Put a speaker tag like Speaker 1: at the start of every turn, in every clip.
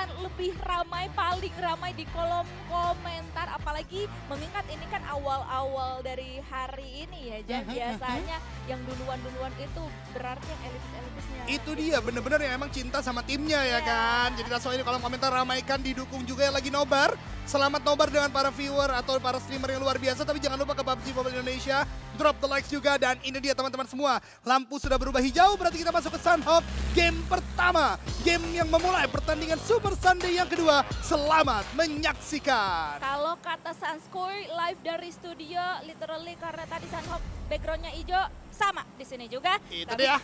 Speaker 1: akan lebih ramai, paling ramai di kolom komentar. Apalagi mengingat ini kan awal-awal dari hari ini ya Jan. Biasanya yang duluan-duluan itu berarti yang elitis-elitisnya.
Speaker 2: Itu dia, bener-bener yang emang cinta sama timnya ya kan. Jadi that's why ini kolom komentar ramaikan, didukung juga yang lagi nobar. Selamat nobar dengan para viewer atau para streamer yang luar biasa. Tapi jangan lupa ke PUBG Mobile Indonesia, drop the likes juga. Dan ini dia teman-teman semua, lampu sudah berubah hijau, berarti kita masuk ke Sunhawk game pertama. Game yang memulai pertandingan Super Sunday yang kedua. Selamat menyaksikan.
Speaker 1: Kalau kata Sunscore live dari studio, literally karena tadi Sunhawk backgroundnya hijau, sama di sini juga.
Speaker 2: Itu dia.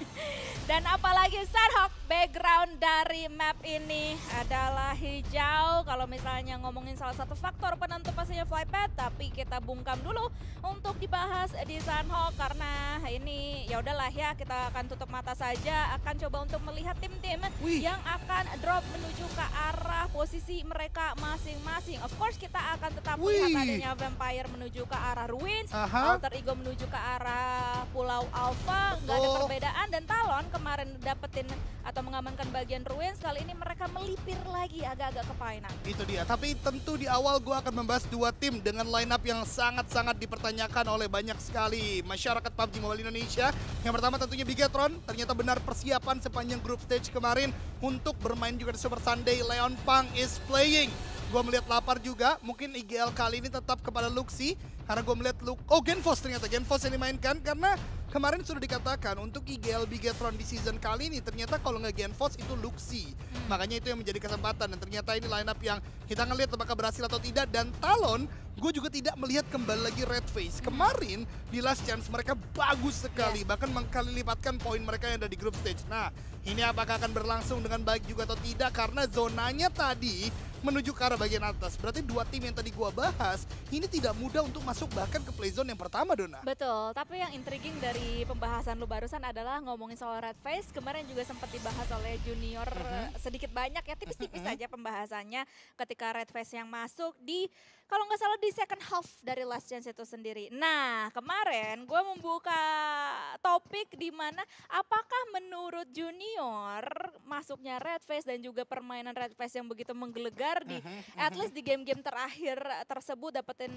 Speaker 1: Dan apalagi Sunhawk background dari map ini adalah hijau. Kalau misalnya ngomongin salah satu faktor penentu pastinya flypad, tapi kita bungkam dulu untuk dibahas di Sunhawk karena ini ya udahlah ya, kita akan tutup mata saja, akan coba untuk melihat tim-tim yang akan drop menuju ke arah posisi mereka masing-masing. Of course kita akan tetap melihat adanya Vampire menuju ke arah Ruins, Alter Ego menuju ke arah Pulau Alpha, nggak ada perbedaan. Dan Talon kemarin dapetin atau mengamankan bagian Ruins, kali ini mereka melipir lagi agak-agak ke final.
Speaker 2: Itu dia, tapi tentu di awal gue akan membahas dua tim dengan line up yang sangat-sangat dipertanyakan oleh banyak sekali masyarakat PUBG Mobile Indonesia. Yang pertama tentunya Bigetron, ternyata benar persiapan sepanjang group stage kemarin untuk bermain juga di Super Sunday. Leon Pang is playing. Gue melihat lapar juga, mungkin IGL kali ini tetap kepada Luxi. Karena gue melihat Genfos, ternyata Genfos yang dimainkan karena kemarin sudah dikatakan untuk IGL Bigetron di season kali ini ternyata kalau nggak Genfos itu Luxi. Makanya itu yang menjadi kesempatan dan ternyata ini line up yang kita ngelihat apakah berhasil atau tidak. Dan Talon, gue juga tidak melihat kembali lagi Red Face. Kemarin di last chance mereka bagus sekali, bahkan mengkali lipatkan poin mereka yang ada di group stage. Nah, ini apakah akan berlangsung dengan baik juga atau tidak karena zonanya tadi menuju ke arah bagian atas. Berarti dua tim yang tadi gua bahas ini tidak mudah untuk masuk bahkan ke playzone yang pertama, Dona.
Speaker 1: Betul, tapi yang intriguing dari pembahasan lu barusan adalah ngomongin soal Red Face. Kemarin juga sempat dibahas oleh Junior sedikit banyak ya, tipis-tipis saja pembahasannya ketika Red Face yang masuk di, kalau nggak salah di second half dari Last Chance itu sendiri. Nah, kemarin gue membuka topik di mana apakah menurut Junior masuknya Red Face dan juga permainan Red Face yang begitu menggelegar di at least di game-game terakhir tersebut dapetin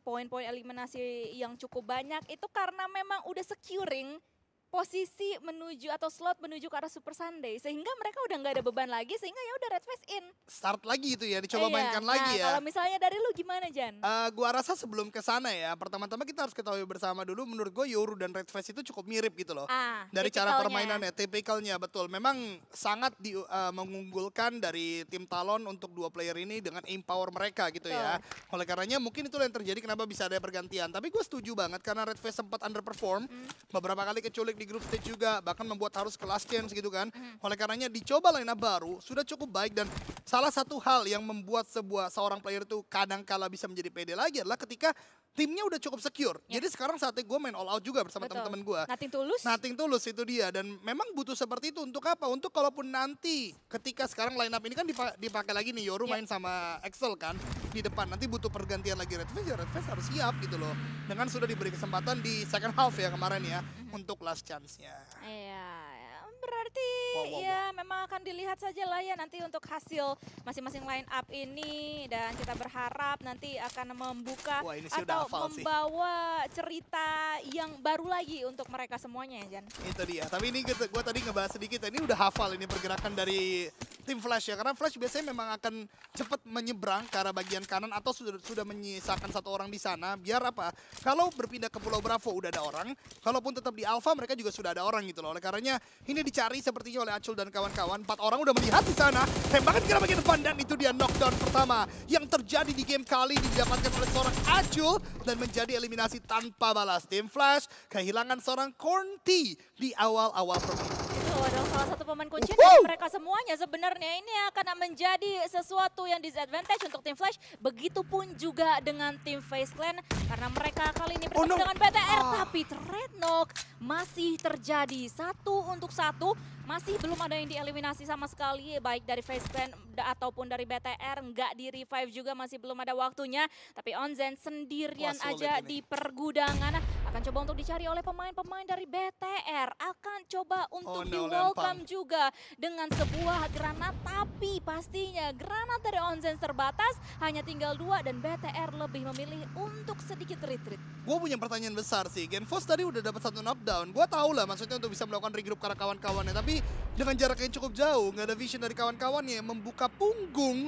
Speaker 1: poin-poin eliminasi yang cukup banyak itu karena memang udah securing posisi menuju atau slot menuju ke arah Super Sunday sehingga mereka udah nggak ada beban lagi sehingga ya udah Red Face in.
Speaker 2: Start lagi itu ya, dicoba mainkan lagi ya.
Speaker 1: Kalau misalnya dari lu gimana Jan?
Speaker 2: Gua rasa sebelum ke sana ya, pertama-tama kita harus ketahui bersama dulu menurut gue Yoru dan Red Face itu cukup mirip gitu loh. Dari cara permainannya, tipikalnya betul. Memang sangat mengunggulkan dari tim Talon untuk dua player ini dengan aim power mereka gitu ya. Oleh karenanya mungkin itu yang terjadi kenapa bisa ada pergantian. Tapi gue setuju banget karena Red Face sempat underperform. Beberapa kali keculik di grup stage juga, bahkan membuat harus ke last chance gitu kan. Oleh karenanya dicoba line up baru, sudah cukup baik. Dan salah satu hal yang membuat seorang player itu kadang kala bisa menjadi pede lagi adalah ketika timnya udah cukup secure. Jadi sekarang saatnya gue main all out juga bersama teman-teman gue. Nothing tulus itu dia. Dan memang butuh seperti itu untuk apa? Untuk kalaupun nanti ketika sekarang line up ini kan dipakai lagi nih, Yoru main sama Excel kan di depan. Nanti butuh pergantian lagi Red Face, ya Red Face harus siap gitu loh. Dengan sudah diberi kesempatan di second half ya kemarin ya untuk last chance-nya.
Speaker 1: Iya, berarti ya memang akan dilihat saja lah ya nanti untuk hasil masing-masing line up ini. Dan kita berharap nanti akan membuka atau membawa cerita yang baru lagi untuk mereka semuanya ya Jan.
Speaker 2: Itu dia, tapi ini gue tadi ngebahas sedikit, ini udah hafal ini pergerakan dari tim Flash ya. Karena Flash biasanya memang akan cepat menyeberang ke arah bagian kanan atau sudah menyisakan satu orang di sana. Biar apa? Kalau berpindah ke Pulau Bravo udah ada orang, kalaupun tetap di Alpha mereka juga sudah ada orang gitu loh. Oleh karenanya ini dicari sepertinya oleh Acul dan kawan-kawan. 4 orang udah melihat di sana. Tembakan ke arah bagian depan dan itu dia knockdown pertama yang terjadi di game kali ini didapatkan oleh seorang Acul dan menjadi eliminasi tanpa balas. Tim Flash kehilangan seorang Cornty di awal-awal permainan.
Speaker 1: Itu adalah salah satu pemain kunci dari mereka semuanya. Sebenarnya ini akan menjadi sesuatu yang disadvantage untuk tim Flash. Begitupun juga dengan tim FaZe Clan. Karena mereka kali ini bertemu dengan BTR. Tapi trade knock masih terjadi 1-1. Masih belum ada yang dieliminasi sama sekali. Baik dari FaZe Clan ataupun dari BTR. Nggak di revive juga, masih belum ada waktunya. Tapi Onzen sendirian aja di pergudangan. akan coba untuk dicari oleh pemain-pemain dari BTR. Akan coba untuk
Speaker 2: Lempang.
Speaker 1: di-welcome juga dengan sebuah granat. Tapi pastinya granat dari Onzen terbatas. Hanya tinggal 2 dan BTR lebih memilih untuk sedikit retreat.
Speaker 2: Gue punya pertanyaan besar sih. Genfos tadi udah dapat 1 knockdown. Gue tahu lah maksudnya untuk bisa melakukan regroup karena kawan-kawannya. Tapi dengan jarak yang cukup jauh, nggak ada vision dari kawan-kawannya yang membuka punggung.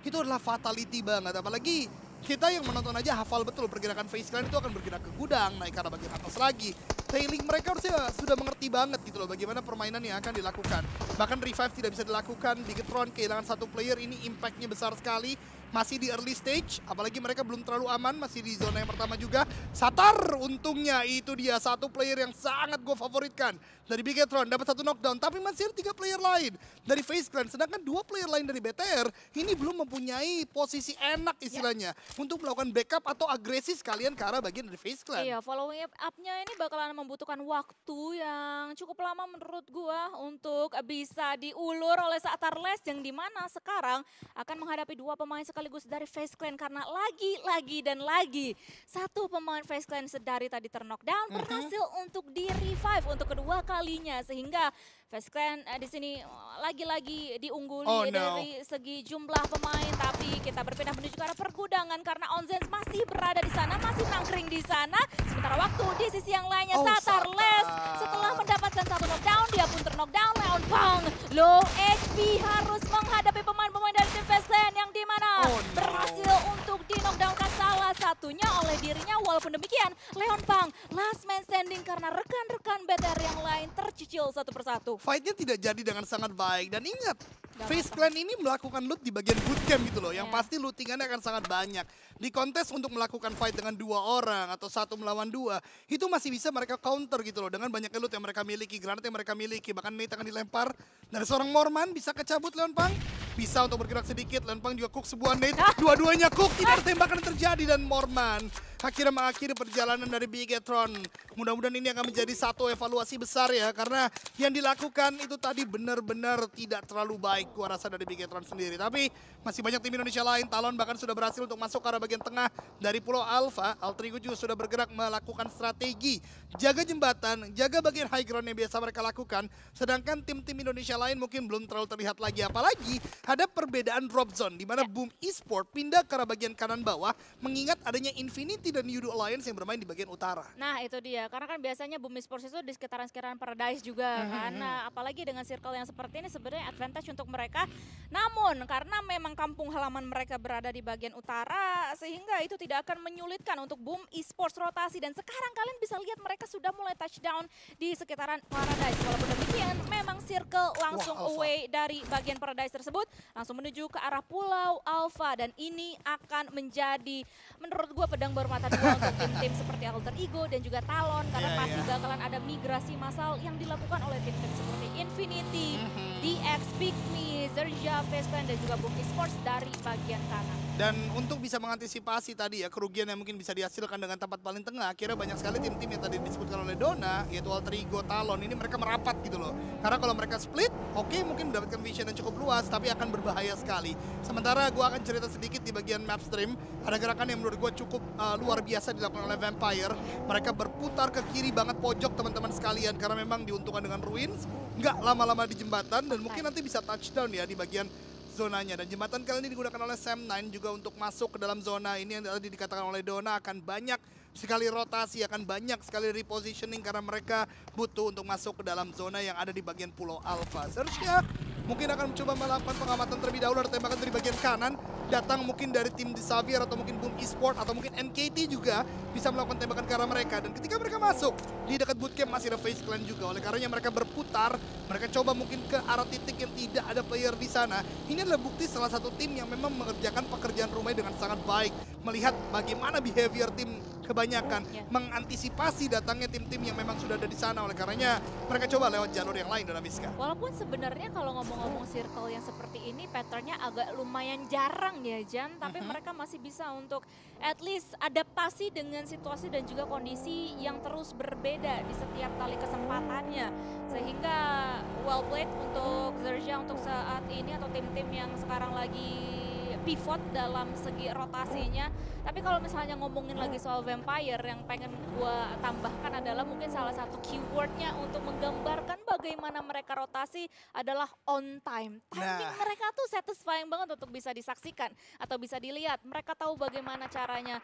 Speaker 2: Itu adalah fatality banget. Apalagi kita yang menonton aja hafal betul pergerakan FaZe Clan itu akan bergerak ke gudang, naik ke arah bagian atas lagi. Tailing mereka harusnya sudah mengerti banget gitu loh bagaimana permainan yang akan dilakukan. Bahkan revive tidak bisa dilakukan, Bigetron kehilangan 1 player, ini impactnya besar sekali. Masih di early stage, apalagi mereka belum terlalu aman, masih di zona yang pertama juga. Satar untungnya itu dia 1 player yang sangat gue favoritkan. Dari Bigetron dapat 1 knockdown, tapi masih ada 3 player lain dari FaZe Clan. Sedangkan 2 player lain dari BTR ini belum mempunyai posisi enak istilahnya. Untuk melakukan backup atau agresi sekalian ke arah bagian dari FaZe Clan.
Speaker 1: Iya, following up-nya ini bakalan membutuhkan waktu yang cukup lama menurut gua untuk bisa diulur oleh Satarles yang dimana sekarang akan menghadapi 2 pemain sekaligus dari FaZe Clan karena lagi dan lagi 1 pemain FaZe Clan sedari tadi terknockdown berhasil untuk di-revive untuk kedua kalinya sehingga FaZe Clan di sini lagi-lagi diungguli dari segi jumlah pemain, tapi kita berpindah menuju ke arah pergudangan karena Onzen masih berada di sana, masih nangkring di sana. Sementara waktu di sisi yang lainnya Satarles setelah mendapatkan 1 knockdown, dia pun terknockdown. Leonpang low HP harus menghadapi pemain-pemain dari tim FaZe Clan yang dimana berhasil untuk di-knockdownkan salah satunya oleh dirinya. Walaupun demikian, Leonpang last man standing karena rekan-rekan BTR yang lain tercicil satu persatu.
Speaker 2: Fight-nya tidak jadi dengan sangat baik. Dan ingat, FaZe Clan ini melakukan loot di bagian bootcamp gitu loh. Yang pasti lootingannya akan sangat banyak. Di kontes untuk melakukan fight dengan 2 orang atau 1 melawan 2, itu masih bisa mereka counter gitu loh. Dengan banyak loot yang mereka miliki, granat yang mereka miliki. Bahkan nade akan dilempar dari seorang Morman, bisa kecabut Leonpang. Bisa untuk bergerak sedikit, Leonpang juga cook sebuah nade. Dua-duanya cook, tidak ada tembakan yang terjadi dan Morman akhirnya mengakhiri perjalanan dari Bigetron. Mudah-mudahan ini akan menjadi satu evaluasi besar ya, karena yang dilakukan itu tadi benar-benar tidak terlalu baik gua rasa dari Bigetron sendiri. Tapi masih banyak tim Indonesia lain, Talon bahkan sudah berhasil untuk masuk ke arah bagian tengah dari Pulau Alpha. Altrigo juga sudah bergerak melakukan strategi, jaga jembatan, jaga bagian high ground yang biasa mereka lakukan. Sedangkan tim-tim Indonesia lain mungkin belum terlalu terlihat lagi, apalagi ada perbedaan drop zone di mana Boom Esport pindah ke arah bagian kanan bawah mengingat adanya Infinity dan Yudo Alliance yang bermain di bagian utara.
Speaker 1: Nah itu dia, karena kan biasanya Boom Esports itu di sekitaran Paradise juga kan. Nah apalagi dengan circle yang seperti ini sebenarnya advantage untuk mereka. Namun karena memang kampung halaman mereka berada di bagian utara sehingga itu tidak akan menyulitkan untuk Boom Esports rotasi. Dan sekarang kalian bisa lihat mereka sudah mulai touchdown di sekitaran Paradise. Walaupun demikian memang circle langsung away dari bagian Paradise tersebut. Langsung menuju ke arah Pulau Alpha. Dan ini akan menjadi menurut gue pedang bermata dua untuk tim-tim seperti Alter Ego dan juga Talon. Karena pasti bakalan ada migrasi massal yang dilakukan oleh tim-tim seperti Infinity, DX, Pygmy, Zerja, FaZe Clan dan juga Boom Esports dari bagian kanan.
Speaker 2: Dan untuk bisa mengantisipasi tadi ya kerugian yang mungkin bisa dihasilkan dengan tempat paling tengah, akhirnya banyak sekali tim-tim yang tadi disebutkan oleh Dona, yaitu Alter Ego, Talon, ini mereka merapat gitu loh. Karena kalau mereka split, oke, mungkin mendapatkan vision yang cukup luas, tapi akan berbahaya sekali. Sementara gue akan cerita sedikit di bagian map stream, ada gerakan yang menurut gue cukup luar biasa dilakukan oleh Vampire. Mereka berputar ke kiri banget pojok teman-teman sekalian, karena memang diuntungkan dengan Ruins, nggak lama-lama di jembatan, dan mungkin nanti bisa touchdown ya di bagian zonanya. Dan jembatan kali ini digunakan oleh Sam9 juga untuk masuk ke dalam zona ini yang tadi dikatakan oleh Dona akan banyak sekali rotasi, akan banyak sekali repositioning karena mereka butuh untuk masuk ke dalam zona yang ada di bagian Pulau Alpha. Seharusnya mungkin akan mencoba melakukan pengamatan terlebih dahulu, ada tembakan dari bagian kanan datang mungkin dari tim The Xavier atau mungkin Boom Esport atau mungkin NKT juga bisa melakukan tembakan ke arah mereka. Dan ketika mereka masuk di dekat bootcamp masih ada FaZe Clan juga, oleh karenanya mereka berputar, mereka coba mungkin ke arah titik yang tidak ada player di sana. Ini adalah bukti salah satu tim yang memang mengerjakan pekerjaan rumahnya dengan sangat baik, melihat bagaimana behavior tim kebanyakan, mengantisipasi datangnya tim-tim yang memang sudah ada di sana. Oleh karenanya mereka coba lewat jalur yang lain dalam Miska.
Speaker 1: Walaupun sebenarnya kalau ngomong-ngomong circle yang seperti ini patternnya agak lumayan jarang ya Jan, tapi mereka masih bisa untuk at least adaptasi dengan situasi dan juga kondisi yang terus berbeda di setiap kali kesempatannya. Sehingga well played untuk Zerja untuk saat ini atau tim-tim yang sekarang lagi pivot dalam segi rotasinya. Tapi kalau misalnya ngomongin lagi soal Vampire, yang pengen gue tambahkan adalah mungkin salah satu keywordnya untuk menggambarkan bagaimana mereka rotasi adalah on time. Timing mereka tuh satisfying banget untuk bisa disaksikan atau bisa dilihat. Mereka tahu bagaimana caranya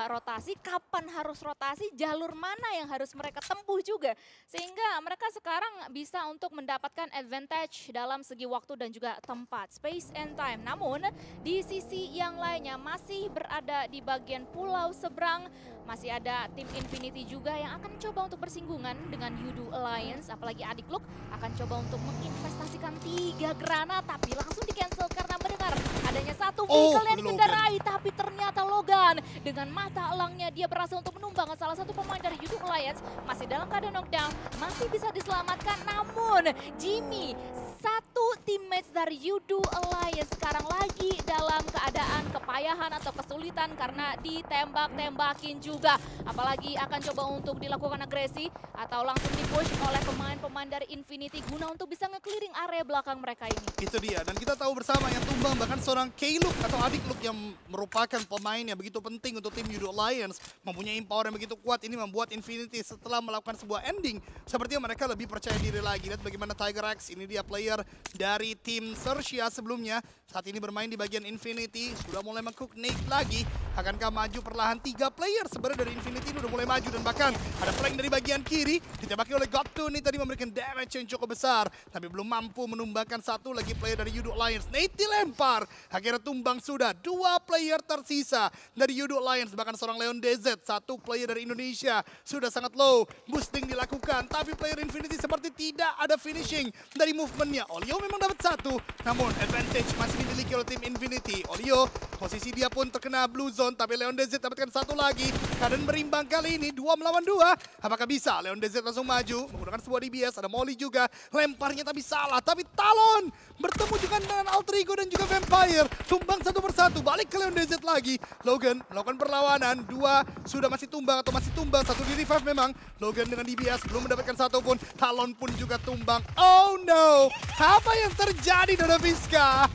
Speaker 1: rotasi, kapan harus rotasi, jalur mana yang harus mereka tempuh juga. Sehingga mereka sekarang bisa untuk mendapatkan advantage dalam segi waktu dan juga tempat, space and time. Namun di sisi yang lainnya masih berada di bagian pulau seberang, masih ada tim Infinity juga yang akan coba untuk bersinggungan dengan Yudu Alliance. Apalagi Adik Luke akan coba untuk menginvestasikan 3 granat, tapi langsung di cancel karena mendengar adanya satu vehicle yang dikendarai. Tapi ternyata Logan dengan mata elangnya dia berhasil untuk menumbangkan salah satu pemain dari Yudu Alliance. Masih dalam keadaan knockdown, masih bisa diselamatkan. Namun Jimmy, satu teammates dari Yudu Alliance sekarang lagi dalam keadaan kepayahan atau kesulitan karena ditembak-tembakin juga. Apalagi akan coba untuk dilakukan agresi atau langsung dipush oleh pemain-pemain dari Infinity guna untuk bisa nge-clearing area belakang mereka ini.
Speaker 2: Itu dia, dan kita tahu bersama yang tumbang bahkan seorang K-Luke atau Adik Luke yang merupakan pemain yang begitu penting untuk tim Yudu Alliance, mempunyai power yang begitu kuat. Ini membuat Infinity setelah melakukan sebuah ending, sepertinya mereka lebih percaya diri lagi. Lihat bagaimana Tiger X, ini dia player dari tim Sersia sebelumnya, saat ini bermain di bagian Infinity, sudah mulai meng-cook nade lagi. Akankah maju perlahan? 3 player sebenarnya dari Infinity ini udah mulai maju, dan bahkan ada flank dari bagian kiri, ditembaki oleh Goptun ini tadi memberikan damage yang cukup besar, tapi belum mampu menumbangkan satu lagi player dari Yudu Alliance. Nade dilempar, akhirnya tumbang sudah. 2 player tersisa dari Yudu Alliance, bahkan seorang Leon DZ, 1 player dari Indonesia sudah sangat low. Boosting dilakukan, tapi player Infinity seperti tidak ada finishing dari movementnya. Olio memang dapat 1, namun advantage masih dimiliki oleh tim Infinity. Olio, posisi dia pun terkena blue zone, tapi Leon DZ dapatkan 1 lagi. Keadaan berimbang kali ini, 2 melawan 2. Apakah bisa? Leon DZ langsung maju, menggunakan sebuah DBS, ada Molly juga. Lemparnya tapi salah, tapi Talon bertemu juga dengan Alter Ego dan juga Vampire. Tumbang satu persatu, balik ke Leon DZ lagi. Logan melakukan perlawanan, 2 sudah masih tumbang atau masih tumbang, 1 di revive memang. Logan dengan DBS belum mendapatkan 1 pun. Talon pun juga tumbang. Oh no, apa yang terjadi Dona Fiska?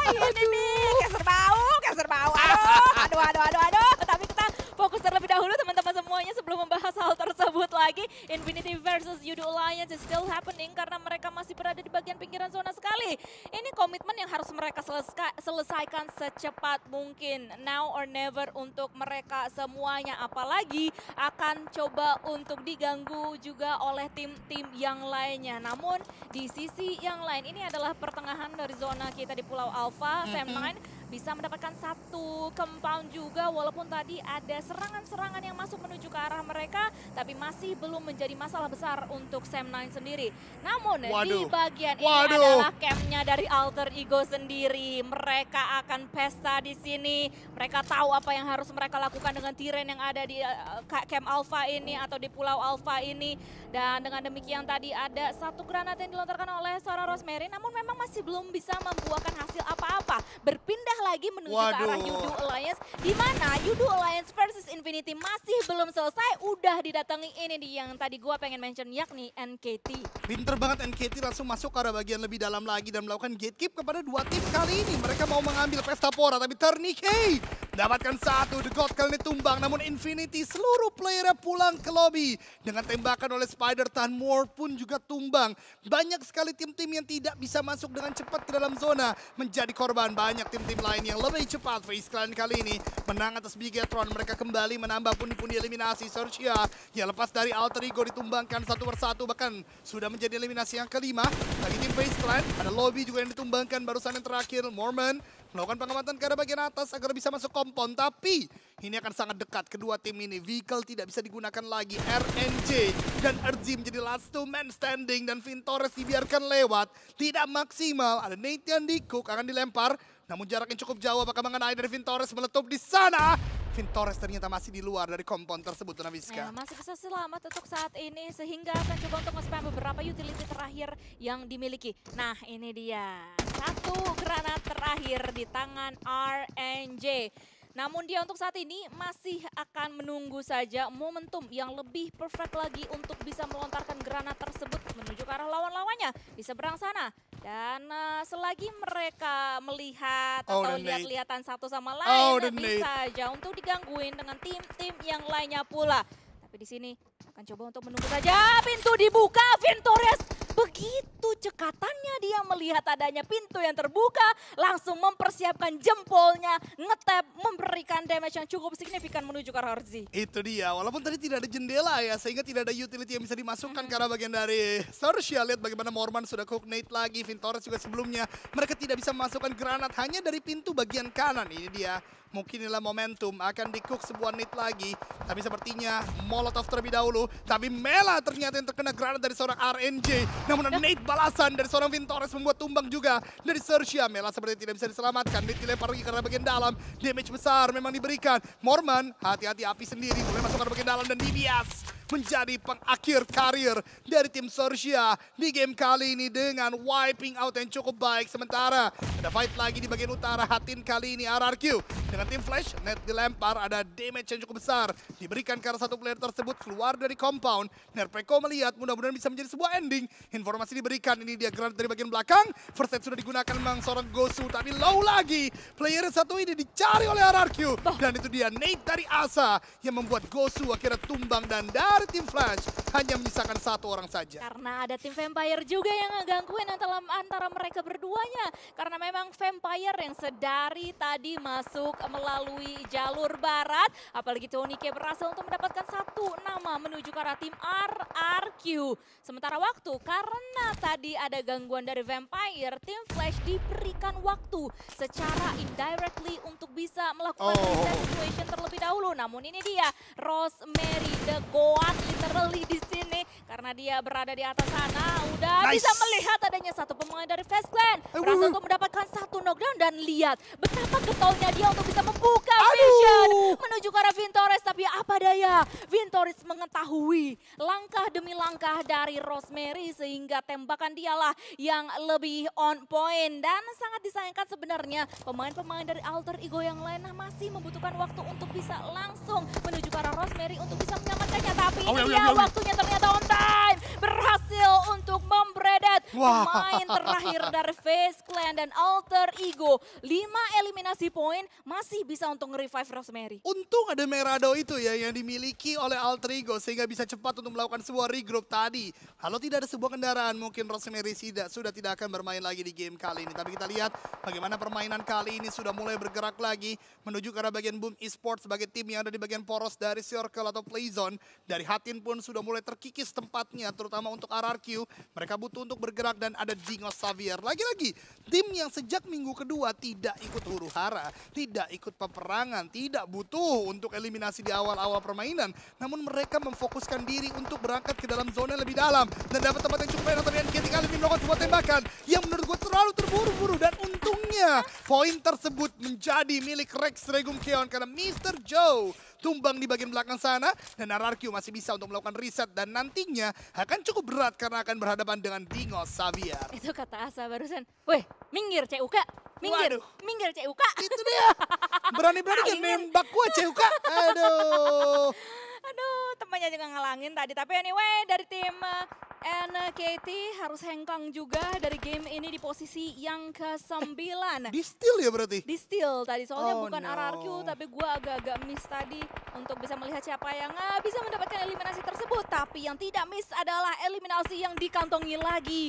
Speaker 1: Ini nih, keser bau. Aduh. Tapi kita fokus terlebih dahulu teman-teman semuanya sebelum membahas hal tersebut lagi. Infinity versus Yudu Alliance is still happening karena mereka masih berada di bagian pinggiran zona sekali. Ini komitmen yang harus mereka selesaikan secepat mungkin. Now or never untuk mereka semuanya. Apalagi akan coba untuk diganggu juga oleh tim-tim yang lainnya. Namun di sisi yang lain, ini adalah pertengahan dari zona kita di Pulau Alpha. Sam9 bisa mendapatkan 1 compound juga, walaupun tadi ada serangan-serangan yang masuk menuju ke arah mereka, tapi masih belum menjadi masalah besar untuk Sam9 sendiri. Namun di bagian ini adalah campnya dari Alter Ego sendiri. Mereka akan pesta di sini. Mereka tahu apa yang harus mereka lakukan dengan Tyrion yang ada di camp Alpha ini atau di Pulau Alpha ini. Dan dengan demikian tadi ada 1 granat yang dilontarkan oleh seorang Rosemary, namun memang masih belum bisa membuahkan hasil apa-apa. Berpindah lagi menuju ke arah Yudu Alliance, di mana Yudu Alliance versus Infinity masih belum selesai. Udah didatangi ini dia yang tadi gua pengen mention, yakni NKT.
Speaker 2: Pinter banget NKT langsung masuk ke arah bagian lebih dalam lagi dan melakukan gatekeep kepada 2 tim kali ini. Mereka mau mengambil Pesta Pora, tapi Tourniquet dapatkan 1, The God kali ini tumbang. Namun Infinity seluruh playernya pulang ke lobby dengan tembakan oleh Spider. Tan Moore pun juga tumbang. Banyak sekali tim-tim yang tidak bisa masuk dengan cepat ke dalam zona menjadi korban. Banyak tim-tim lain yang lebih cepat. FaZe Clan kali ini menang atas Bigetron. Mereka kembali menambah pundi-pundi eliminasi. Searchia yang lepas dari Alter Ego ditumbangkan 1 persatu, bahkan sudah menjadi eliminasi yang kelima. Lagi tim FaZe Clan, ada lobby juga yang ditumbangkan barusan yang terakhir. Mormon melakukan pengamatan ke arah bagian atas agar bisa masuk kompon, tapi ini akan sangat dekat kedua tim ini. Vehicle tidak bisa digunakan lagi. RNJ dan Erzim menjadi last 2 man standing, dan Vintores dibiarkan lewat. Tidak maksimal, ada Nathan di Cook akan dilempar, namun jaraknya cukup jauh. Apakah mengenai dari Vintores meletup di sana? Vintores ternyata masih di luar dari kompon tersebut, Dona Fiska.
Speaker 1: Masih bisa selamat untuk saat ini, sehingga akan coba untuk nge-spam beberapa utility terakhir yang dimiliki. Nah, ini dia. 1 granat terakhir di tangan RNJ. Namun dia untuk saat ini masih akan menunggu saja momentum yang lebih perfect lagi untuk bisa melontarkan granat tersebut menuju ke arah lawan-lawannya. Di seberang sana Dan selagi mereka melihat atau lihat-lihatan satu sama lain, bisa aja untuk digangguin dengan tim-tim yang lainnya pula. Tapi di sini akan coba untuk menunggu saja. Pintu dibuka, Vintorious begitu cekatannya dia melihat adanya pintu yang terbuka, langsung mempersiapkan jempolnya, ngetap, memberikan damage yang cukup signifikan menuju ke arah Orzi.
Speaker 2: Itu dia, walaupun tadi tidak ada jendela ya, sehingga tidak ada utility yang bisa dimasukkan karena bagian dari Searchia. Lihat bagaimana Morman sudah cook nade lagi, Vintorious juga sebelumnya. Mereka tidak bisa memasukkan granat hanya dari pintu bagian kanan. Ini dia, mungkin inilah momentum, akan di-cook sebuah nade lagi. Tapi sepertinya Molotov terlebih dahulu, tapi Mela ternyata yang terkena granat dari seorang RNJ. Namun nade balasan dari seorang Vintorious membuat tumbang juga dari Searchia. Mela seperti tidak bisa diselamatkan, nade dilempar lagi karena bagian dalam. Damage besar memang diberikan. Morman, hati-hati api sendiri, mulai masuk ke bagian dalam dan Dibias menjadi pengakhir karir dari tim Searchia di game kali ini dengan wiping out yang cukup baik. Sementara ada fight lagi di bagian utara, Hatin kali ini RRQ dengan tim Flash, net dilempar, ada damage yang cukup besar diberikan karena satu player tersebut keluar dari compound. Nerpeko melihat mudah-mudahan bisa menjadi sebuah ending. Informasi diberikan, ini dia granat dari bagian belakang. First aid sudah digunakan memang seorang Gosu, tapi low lagi. Player satu ini dicari oleh RRQ dan itu dia nade dari Asa yang membuat Gosu akhirnya tumbang dan dari tim Flash hanya menyisakan satu orang saja.
Speaker 1: Karena ada tim Vampire juga yang ngegangguin antara mereka berduanya. Karena memang Vampire yang sedari tadi masuk melalui jalur barat. Apalagi Tony K berhasil untuk mendapatkan satu nama menuju ke arah tim RRQ. Sementara waktu, karena tadi ada gangguan dari Vampire, tim Flash diberikan waktu secara indirectly untuk bisa melakukan reset situation terlebih dahulu. Namun ini dia, Rosemary the Goat literally di sini karena dia berada di atas sana udah bisa melihat adanya satu pemain dari Fast Clan berhasil untuk mendapatkan satu knockdown dan lihat betapa getolnya dia untuk bisa membuka vision menuju ke arah Vintorious. Tapi apa daya, Vintorious mengetahui langkah demi langkah dari Rosemary sehingga tembakan dialah yang lebih on point. Dan sangat disayangkan sebenarnya pemain-pemain dari Alter Ego yang lain masih membutuhkan waktu untuk bisa langsung menuju ke arah Rosemary untuk bisa menyelamatkannya. Tapi ini dia waktunya ternyata on time. Berhasil untuk membredet pemain terakhir dari Face Clan dan Alter Ego. 5 eliminasi poin masih bisa untuk nge-revive Rosemary.
Speaker 2: Untung ada Merado itu ya yang dimiliki oleh Alter Ego sehingga bisa cepat untuk melakukan sebuah regroup tadi. Kalau tidak ada sebuah kendaraan mungkin Rosemary sudah tidak akan bermain lagi di game kali ini. Tapi kita lihat bagaimana permainan kali ini sudah mulai bergerak lagi menuju ke arah bagian Boom Esports sebagai tim yang ada di bagian poros dari circle atau play zone. Dari Hatin pun sudah mulai terkikis tempatnya terutama untuk RRQ. Mereka butuh untuk bergerak dan ada Dingo Xavier. Lagi-lagi tim yang sejak minggu kedua tidak ikut huru-hara, tidak ikut peperangan, tidak butuh untuk eliminasi di awal-awal permainan. Namun mereka memfokuskan diri untuk berangkat ke dalam zona lebih dalam dan dapat tempat yang cukup enak. Tapi ketika kali ini melakukan sebuah tembakan yang menurut gue terlalu terburu-buru dan untungnya poin tersebut menjadi milik Rex Regum Keon karena Mr. Joe tumbang di bagian belakang sana dan RRQ masih bisa untuk melakukan reset dan nantinya akan cukup berat karena akan berhadapan dengan Dingo Xavier.
Speaker 1: Itu kata Asa barusan, weh minggir CUK, minggir, minggir CUK.
Speaker 2: Itu dia, berani-berani nembak gue CUK, aduh.
Speaker 1: Aduh, temannya juga ngalangin tadi. Tapi anyway, dari tim NKT harus hengkang juga dari game ini di posisi yang ke-9.
Speaker 2: Di steal ya berarti?
Speaker 1: Di steal tadi, soalnya bukan RRQ, tapi gue agak-agak miss tadi untuk bisa melihat siapa yang bisa mendapatkan eliminasi tersebut. Tapi yang tidak miss adalah eliminasi yang dikantongi lagi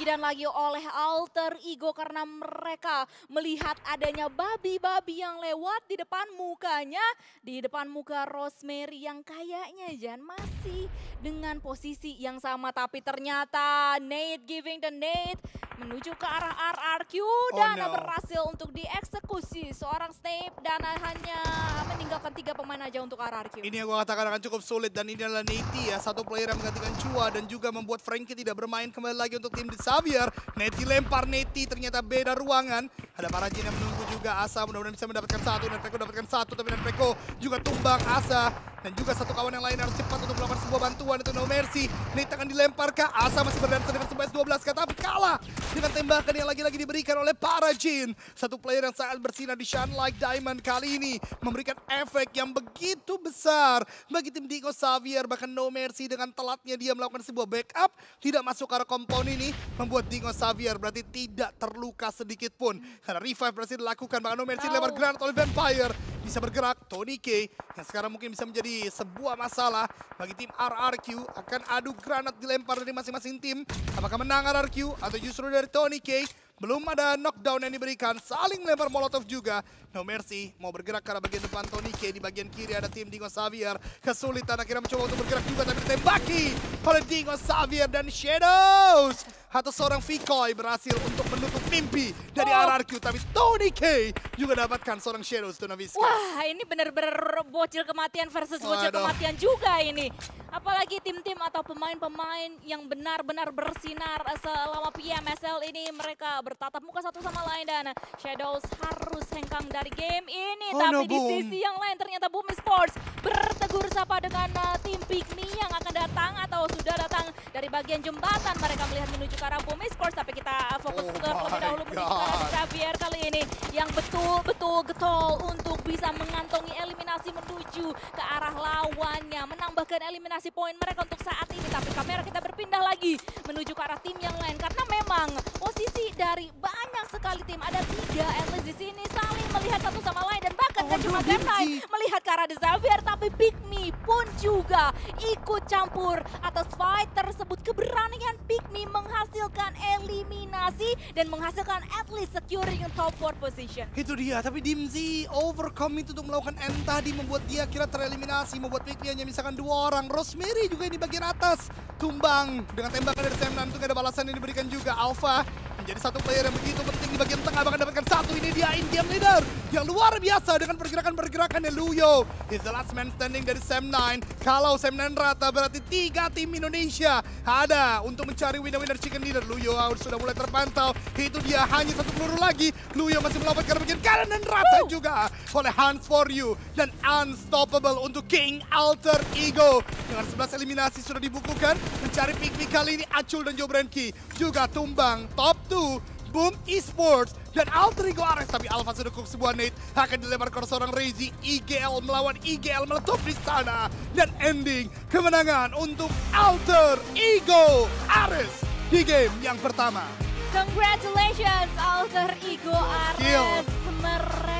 Speaker 1: dan lagi oleh Alter Ego karena mereka melihat adanya babi-babi yang lewat di depan mukanya, di depan muka Rosemary yang kayaknya Jan masih dengan posisi yang sama, tapi ternyata Nate giving the Nate menuju ke arah RRQ dan berhasil untuk dieksekusi seorang Snape dan hanya meninggalkan 3 pemain aja untuk RRQ.
Speaker 2: Ini yang gue katakan akan cukup sulit dan ini adalah Nate ya, satu player yang menggantikan Chua dan juga membuat Frankie tidak bermain kembali lagi untuk tim Xavier. Nate lempar, Nate ternyata beda ruangan. Ada para Jin yang menunggu juga Asa mudah-mudahan bisa mendapatkan satu. Netpreko dapatkan satu, tapi Netpreko juga tumbang Asa. Dan juga satu kawan yang lain harus cepat untuk melakukan sebuah bantuan, itu No Mercy. Nate akan dilempar kah? Asa masih berdansa dengan 11-12 kah? Tapi kalah dengan tembakan yang lagi-lagi diberikan oleh para Jin. Satu player yang sangat bersinar di Shine Like Diamond kali ini memberikan efek yang begitu besar bagi tim Dingo Xavier. Bahkan No Mercy dengan telatnya dia melakukan sebuah backup, tidak masuk ke arah kompon ini, membuat Dingo Xavier berarti tidak terluka sedikit pun. Karena revive berhasil dilakukan, bahkan No Mercy lempar granat oleh Vampire. Bisa bergerak, Tony K yang sekarang mungkin bisa menjadi sebuah masalah bagi tim RRQ. Akan adu granat dilempar dari masing-masing tim. Apakah menang RRQ atau justru dari Tony K? Belum ada knockdown yang diberikan, saling lempar molotov juga. No Mercy mau bergerak ke arah bagian depan Tony K. Di bagian kiri ada tim Dingo Xavier. Kesulitan akhirnya mencoba untuk bergerak juga, tapi ditembaki oleh Dingo Xavier dan Shadows. Atau seorang Vikoy berhasil untuk menutup mimpi dari RRQ. Tapi Tony K juga dapatkan seorang Shadows, Tunaviska.
Speaker 1: Wah, ini benar-benar bocil kematian versus bocil kematian juga ini. Apalagi tim-tim atau pemain-pemain yang benar-benar bersinar selama PMSL ini. Mereka bertatap muka satu sama lain dan Shadows harus hengkang dari game ini. Tapi di sisi yang lain ternyata Boom Esports bertegur sapa dengan tim Pygmy yang akan datang atau sudah datang dari bagian jembatan. Mereka melihat menuju ke arah Boom Esports, tapi kita fokus terlebih dahulu menuju ke arah Xavier kali ini yang betul-betul getol untuk bisa mengantongi eliminasi menuju ke arah lawannya, menambahkan eliminasi poin mereka untuk saat ini. Tapi kamera kita berpindah lagi menuju ke arah tim yang lain karena memang posisi dari banyak sekali tim, ada 3 at least di sini saling melihat satu sama lain dan bahkan kan cuma Gemtai melihat ke arah Xavier, tapi Pygmy pun juga ikut campur atas fight tersebut. Keberanian Pygmy menghasilkan eliminasi dan menghasilkan at least securing top 4 position.
Speaker 2: Itu dia, tapi Dimzy overcome itu untuk melakukan end tadi membuat dia kira tereliminasi, membuat Pygmy hanya misalkan 2 orang. Rosemary juga di bagian atas tumbang dengan tembakan dari Sam Nam, itu gak ada balasan yang diberikan juga. Alpha menjadi satu player yang begitu penting di bagian tengah, bahkan dapatkan satu. Ini dia in-game leader yang luar biasa dengan pergerakan-pergerakannya. Luyo is the last man standing dari Sam9. Kalau Sam9 rata berarti 3 tim Indonesia ada untuk mencari winner-winner chicken dinner. Luyo sudah mulai terpantau, itu dia hanya satu peluru lagi. Luyo masih melompat ke bagian kanan dan rata juga oleh Hans for You dan Unstoppable untuk King Alter Ego. Dengan 11 eliminasi sudah dibukukan, mencari Pygmy kali ini Acul dan Jobrenki juga tumbang. Top 2 Boom Esports dan Alter Ego Ares, tapi Alpha sudah cook sebuah nade akan dilempar ke seorang Rezy. IGL melawan IGL meletup di sana dan ending kemenangan untuk Alter Ego Ares di game yang pertama.
Speaker 1: Congratulations Alter Ego Ares. Mereka